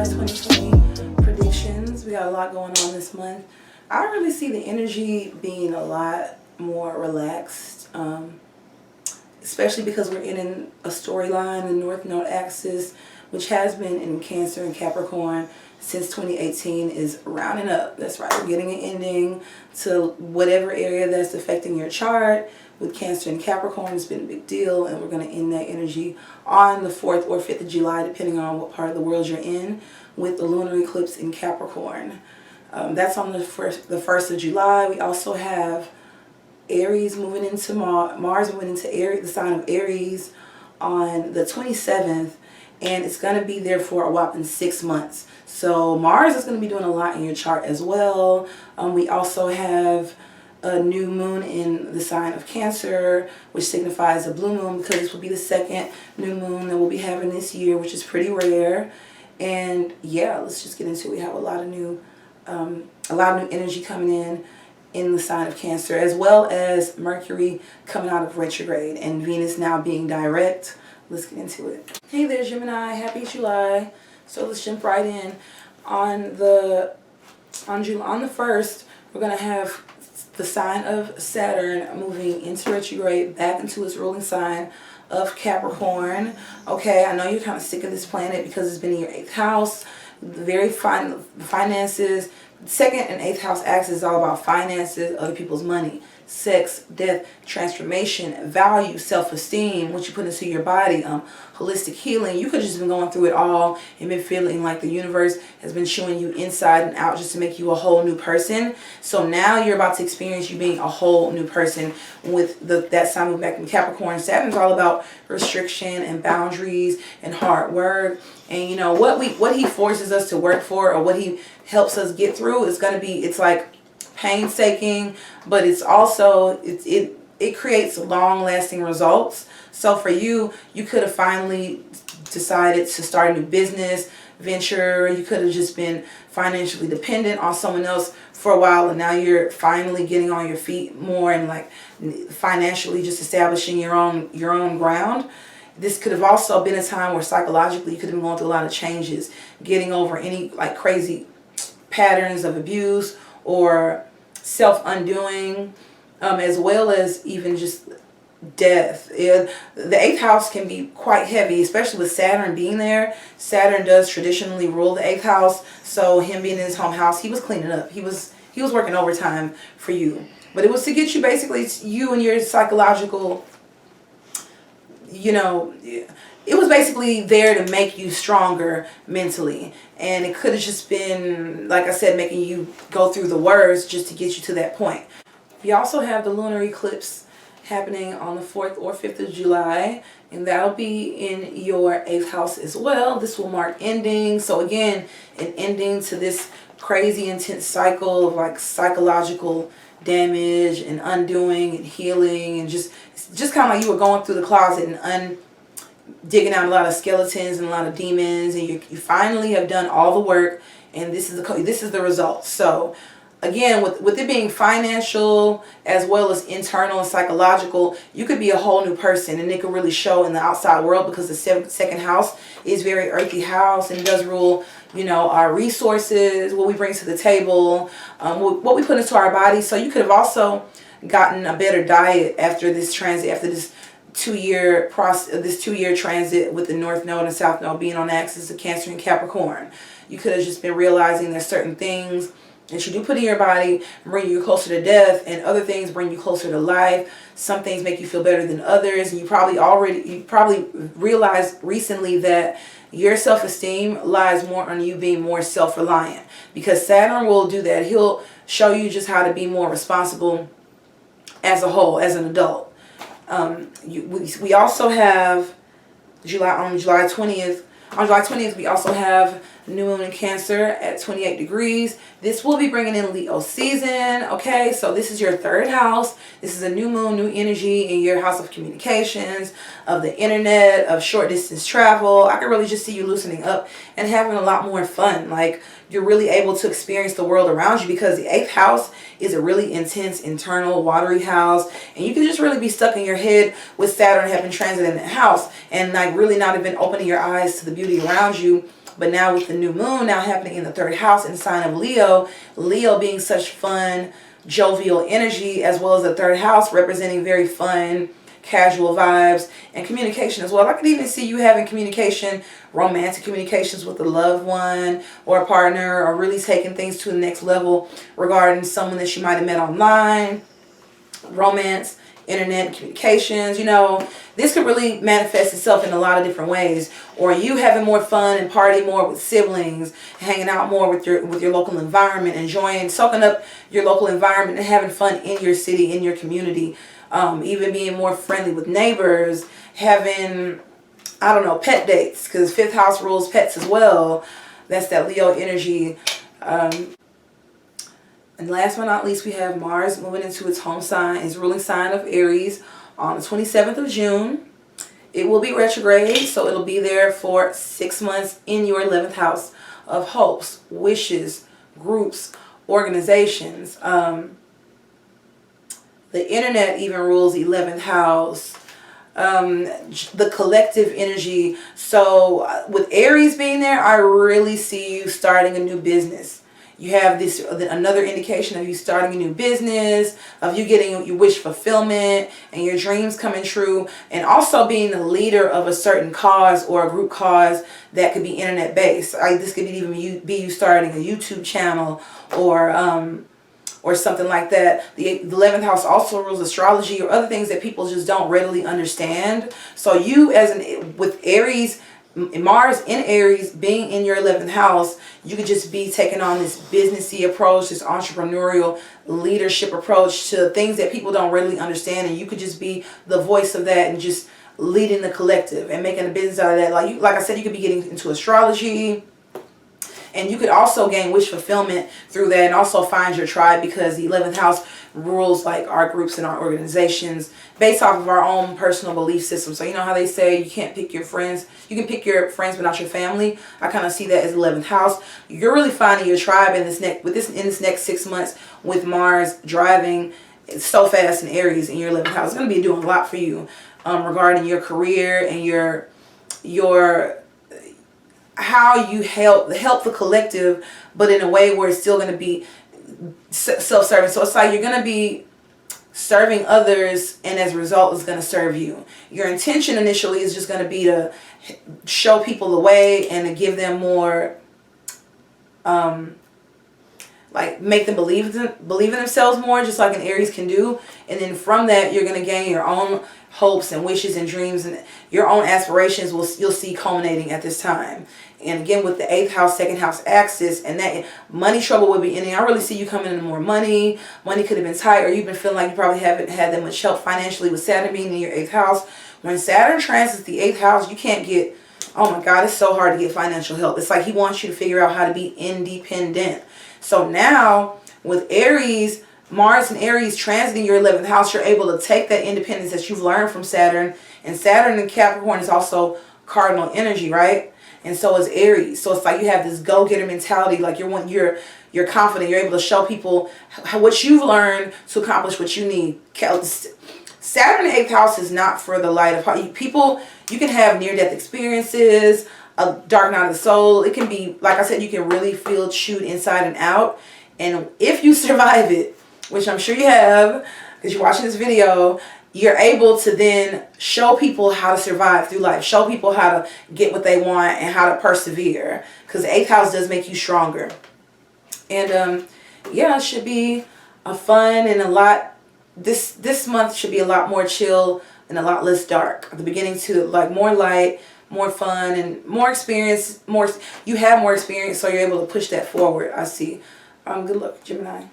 July's 2020 predictions. We got a lot going on this month. I really see the energy being a lot more relaxed, especially because we're in a storyline, the North Node axis, which has been in Cancer and Capricorn since 2018, is rounding up. That's right, we're getting an ending to whatever area that's affecting your chart. With Cancer and Capricorn, it's been a big deal, and we're going to end that energy on the 4th or 5th of July, depending on what part of the world you're in, with the lunar eclipse in Capricorn. That's on the 1st of July. We also have Aries moving into Mars moving into Aries, the sign of Aries, on the 27th, and it's going to be there for a whopping 6 months. So Mars is going to be doing a lot in your chart as well. We also have a new moon in the sign of Cancer, which signifies a blue moon, because this will be the second new moon that we'll be having this year, which is pretty rare. And yeah, let's just get into it. We have a lot of new energy coming in the sign of Cancer, as well as Mercury coming out of retrograde and Venus now being direct. Let's get into it. Hey there, Gemini. Happy July. So let's jump right in. On the 1st, we're gonna have the sign of Saturn moving into retrograde back into its ruling sign of Capricorn. Okay, I know you're kind of sick of this planet because it's been in your 8th house. Very fine finances. 2nd and 8th house axis is all about finances, other people's money, sex, death, transformation, value, self-esteem, what you put into your body, holistic healing. You could have just been going through it all and been feeling like the universe has been showing you inside and out just to make you a whole new person. So now you're about to experience you being a whole new person with that sign moving back in Capricorn. Saturn's all about restriction and boundaries and hard work. And you know what he forces us to work for, or what he helps us get through, is going to be, it's like painstaking, but it's also it creates long-lasting results. So for you could have finally decided to start a new business venture. You could have just been financially dependent on someone else for a while, and now you're finally getting on your feet more and like financially just establishing your own ground. This could have also been a time where psychologically you could have been going through a lot of changes, getting over any like crazy patterns of abuse or self-undoing, as well as even just death. The 8th house can be quite heavy, especially with Saturn being there. Saturn does traditionally rule the 8th house, so him being in his home house, he was cleaning up. He was working overtime for you. But it was to get you, basically, you and your psychological, it was basically there to make you stronger mentally. And it could have just been, like I said, making you go through the worst just to get you to that point. We also have the lunar eclipse happening on the 4th or 5th of July, and that'll be in your 8th house as well. This will mark ending. So again, an ending to this crazy intense cycle of like psychological damage and undoing and healing, and just kind of like you were going through the closet and digging out a lot of skeletons and a lot of demons, and you finally have done all the work, and this is the result. So again, with it being financial as well as internal and psychological, you could be a whole new person, and it could really show in the outside world, because the 2nd house is very earthy house and does rule, our resources, what we bring to the table, what we put into our body. So you could have also gotten a better diet after this transit, after this 2-year transit with the North Node and South Node being on the axis of Cancer and Capricorn. You could have just been realizing there's certain things that you do put in your body bring you closer to death, and other things bring you closer to life. Some things make you feel better than others, and you probably realized recently that your self-esteem lies more on you being more self-reliant, because Saturn will do that. He'll show you just how to be more responsible as a whole, as an adult. We also have on July 20th. On July 20th, we also have new moon in Cancer at 28 degrees. This will be bringing in Leo season. Okay, so this is your 3rd house. This is a new moon, new energy in your house of communications, of the internet, of short distance travel. I can really just see you loosening up and having a lot more fun. Like, you're really able to experience the world around you, because the 8th house is a really intense, internal, watery house, and you can just really be stuck in your head with Saturn having transit in that house, and like really not even opening your eyes to the beauty around you, But now with the new moon now happening in the 3rd house in the sign of Leo, Leo being such fun, jovial energy, as well as the 3rd house representing very fun, casual vibes and communication as well. I could even see you having communication, romantic communications with a loved one or a partner, or really taking things to the next level regarding someone that you might have met online, romance, internet communications. You know, this could really manifest itself in a lot of different ways. Or you having more fun and party more with siblings, hanging out more with your local environment, enjoying, soaking up your local environment and having fun in your city, in your community. Even being more friendly with neighbors, having, I don't know, pet dates, because 5th house rules pets as well. That's that Leo energy. And last but not least, we have Mars moving into its home sign, its ruling sign of Aries on the 27th of June. It will be retrograde, so it'll be there for 6 months in your 11th house of hopes, wishes, groups, organizations. The internet even rules 11th house. The collective energy. So with Aries being there, I really see you starting a new business. You have this another indication of you starting a new business, of you getting your wish fulfillment and your dreams coming true, and also being the leader of a certain cause or a group cause that could be internet based. This could even be you starting a YouTube channel or something like that. The 11th house also rules astrology or other things that people just don't readily understand. So you with Aries, Mars in Aries being in your 11th house, you could just be taking on this businessy approach, this entrepreneurial leadership approach to things that people don't readily understand, and you could just be the voice of that and just leading the collective and making a business out of that. Like I said, you could be getting into astrology. And you could also gain wish fulfillment through that, and also find your tribe, because the 11th house rules like our groups and our organizations based off of our own personal belief system. So you know how they say you can't pick your friends. You can pick your friends but not your family. I kind of see that as 11th house. You're really finding your tribe in this next 6 months with Mars driving so fast in Aries in your 11th house. It's going to be doing a lot for you regarding your career and your how you help the collective, but in a way where it's still going to be self-serving. So it's like you're going to be serving others, and as a result, it's going to serve you. Your intention initially is just going to be to show people the way and to give them more, like make them believe in themselves more, just like an Aries can do. And then from that, you're going to gain your own hopes and wishes and dreams, and your own aspirations you'll see culminating at this time. And again, with the 8th house, 2nd house axis, and that money trouble will be ending. I really see you coming into more money. Money could have been tight, or you've been feeling like you probably haven't had that much help financially with Saturn being in your 8th house. When Saturn transits the 8th house, you can't get, oh my God, it's so hard to get financial help. It's like he wants you to figure out how to be independent. So now with Aries, Mars and Aries transiting your 11th house, you're able to take that independence that you've learned from Saturn. And Saturn in Capricorn is also cardinal energy, right? And so is Aries. So it's like you have this go-getter mentality. Like you're confident. You're able to show people what you've learned to accomplish what you need. Saturn in the 8th house is not for the light of heart. People, you can have near-death experiences, a dark night of the soul. It can be, like I said, you can really feel chewed inside and out. And if you survive it, which I'm sure you have, because you're watching this video, you're able to then show people how to survive through life. Show people how to get what they want and how to persevere. Because the 8th house does make you stronger. And yeah, it should be a fun and a lot, this month should be a lot more chill and a lot less dark. At the beginning to like more light, more fun, and more experience. You have more experience, so you're able to push that forward, I see. Good luck, Gemini.